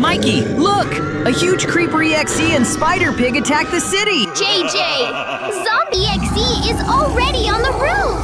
Mikey, look! A huge CreeperEXE and Spider Pig attacked the city! JJ, Zombie XE is already on the roof!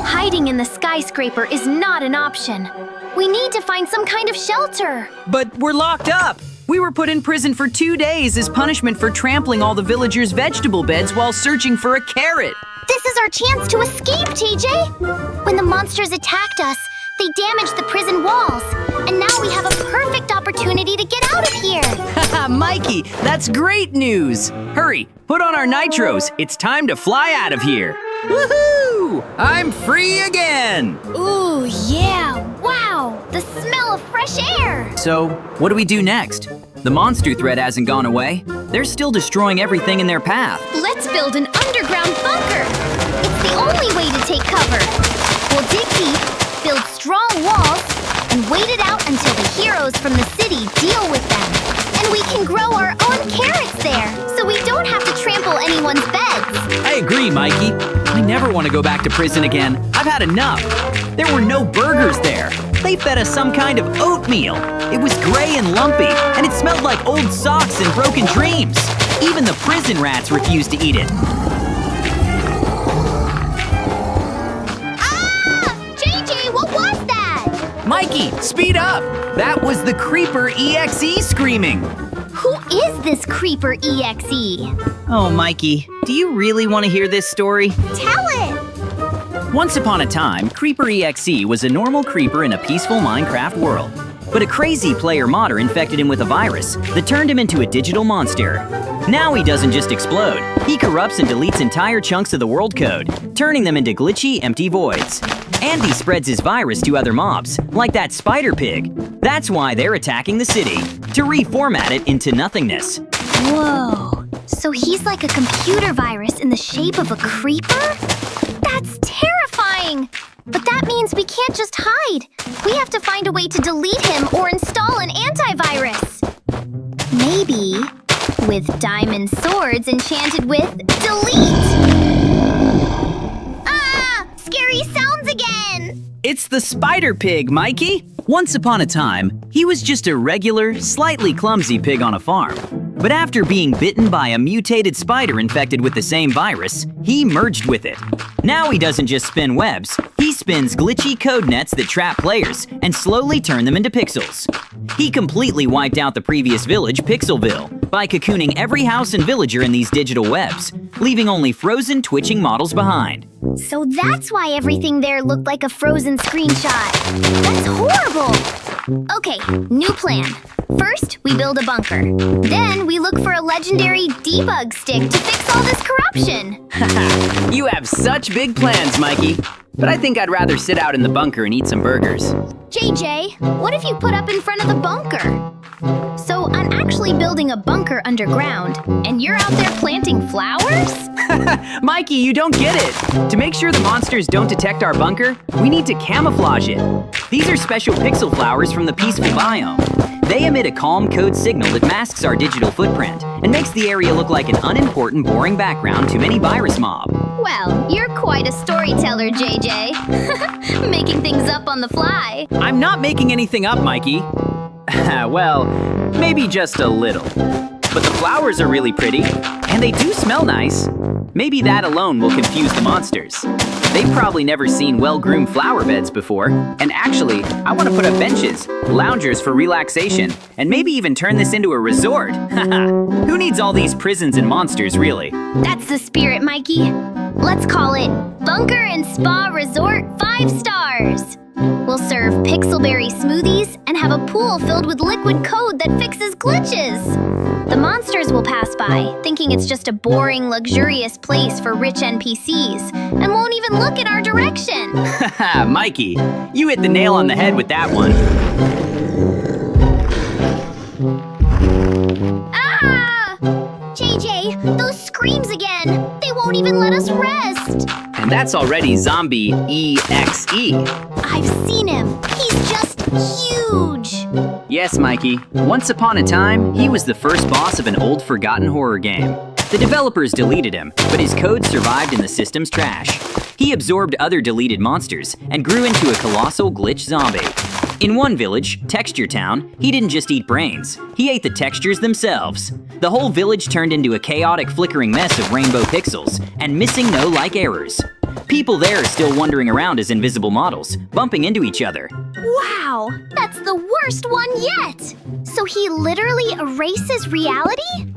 Hiding in the skyscraper is not an option. We need to find some kind of shelter. But we're locked up! We were put in prison for 2 days as punishment for trampling all the villagers' vegetable beds while searching for a carrot. This is our chance to escape, JJ! When the monsters attacked us, they damaged the prison walls. And now we have a perfect opportunity to get out of here. Haha, Mikey, that's great news! Hurry, put on our nitros. It's time to fly out of here. Woohoo! I'm free again! Ooh, yeah, wow! The smell of fresh air! So, what do we do next? The monster threat hasn't gone away. They're still destroying everything in their path. Let's build an underground bunker! It's the only way to take cover. We'll dig deep, build strong walls, and wait it out until the heroes from the city deal with them. And we can grow our own carrots there, so we don't have to trample anyone's beds. I agree, Mikey. I never want to go back to prison again. I've had enough. There were no burgers there. They fed us some kind of oatmeal. It was gray and lumpy, and it smelled like old socks and broken dreams. Even the prison rats refused to eat it. JJ, what was that? Mikey, speed up! That was the CreeperEXE screaming. Who is this CreeperEXE? Oh, Mikey, do you really want to hear this story? Tell it! Once upon a time, CreeperEXE was a normal creeper in a peaceful Minecraft world. But a crazy player modder infected him with a virus that turned him into a digital monster. Now he doesn't just explode, he corrupts and deletes entire chunks of the world code, turning them into glitchy, empty voids. And he spreads his virus to other mobs, like that spider pig. That's why they're attacking the city, to reformat it into nothingness. Whoa, so he's like a computer virus in the shape of a creeper? That's terrifying! But that means we can't just hide. We have to find a way to delete him or install an antivirus. Maybe with diamond swords enchanted with delete. Ah! Scary sounds again! It's the spider pig, Mikey! Once upon a time, he was just a regular, slightly clumsy pig on a farm. But after being bitten by a mutated spider infected with the same virus, he merged with it. Now he doesn't just spin webs, he spins glitchy code nets that trap players and slowly turn them into pixels. He completely wiped out the previous village, Pixelville, by cocooning every house and villager in these digital webs, leaving only frozen, twitching models behind. So that's why everything there looked like a frozen screenshot. That's horrible! Okay, new plan. First, we build a bunker. Then, we look for a legendary debug stick to fix all this corruption. Haha, you have such big plans, Mikey. But I think I'd rather sit out in the bunker and eat some burgers. JJ, what if you put up in front of the bunker? So I'm actually building a bunker underground, and you're out there planting flowers? Mikey, you don't get it! To make sure the monsters don't detect our bunker, we need to camouflage it. These are special pixel flowers from the peaceful biome. They emit a calm code signal that masks our digital footprint and makes the area look like an unimportant, boring background to any virus mob. Well, you're quite a storyteller, JJ. Making things up on the fly. I'm not making anything up, Mikey. Well, maybe just a little. But the flowers are really pretty, and they do smell nice. Maybe that alone will confuse the monsters. They've probably never seen well-groomed flower beds before. And actually, I want to put up benches, loungers for relaxation, and maybe even turn this into a resort. Who needs all these prisons and monsters, really? That's the spirit, Mikey. Let's call it Bunker and Spa Resort 5 stars. We'll serve pixelberry smoothies and have a pool filled with liquid code that fixes glitches. The monsters will pass by, thinking it's just a boring, luxurious place for rich NPCs, and won't even look in our direction. Mikey, you hit the nail on the head with that one. Ah! JJ, those screams again! They won't even let us rest! And that's already Zombie EXE. I've seen him. He's just huge. Yes, Mikey. Once upon a time, he was the first boss of an old forgotten horror game. The developers deleted him, but his code survived in the system's trash. He absorbed other deleted monsters and grew into a colossal glitch zombie. In one village, Texture Town, he didn't just eat brains, he ate the textures themselves. The whole village turned into a chaotic flickering mess of rainbow pixels and missing no-like errors. People there are still wandering around as invisible models, bumping into each other. Wow, that's the worst one yet! So he literally erases reality?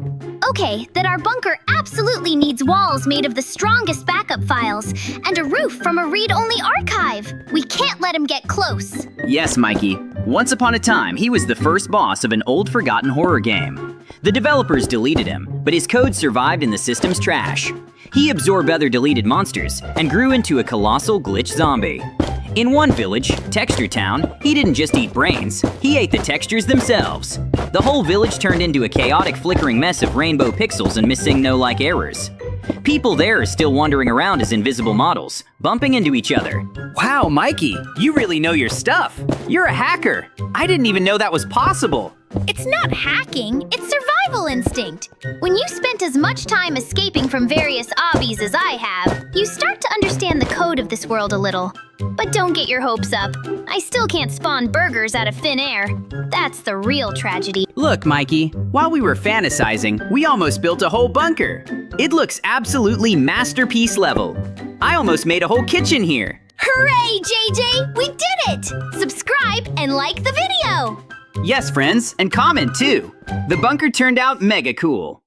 Okay, then our bunker absolutely needs walls made of the strongest backup files and a roof from a read-only archive. We can't let him get close. Yes, Mikey. Once upon a time, he was the first boss of an old forgotten horror game. The developers deleted him, but his code survived in the system's trash. He absorbed other deleted monsters and grew into a colossal glitch zombie. In one village, Texture Town, he didn't just eat brains, he ate the textures themselves. The whole village turned into a chaotic flickering mess of rainbow pixels and missing no-like errors. People there are still wandering around as invisible models, bumping into each other. Wow, Mikey, you really know your stuff. You're a hacker. I didn't even know that was possible. It's not hacking, it's survival instinct. When you spent as much time escaping from various obbies as I have, you start to understand the code of this world a little. But don't get your hopes up. I still can't spawn burgers out of thin air. That's the real tragedy. Look, Mikey, while we were fantasizing, we almost built a whole bunker. It looks absolutely masterpiece level. I almost made a whole kitchen here. Hooray, JJ! We did it! Subscribe and like the video! Yes, friends, and comment too. The bunker turned out mega cool.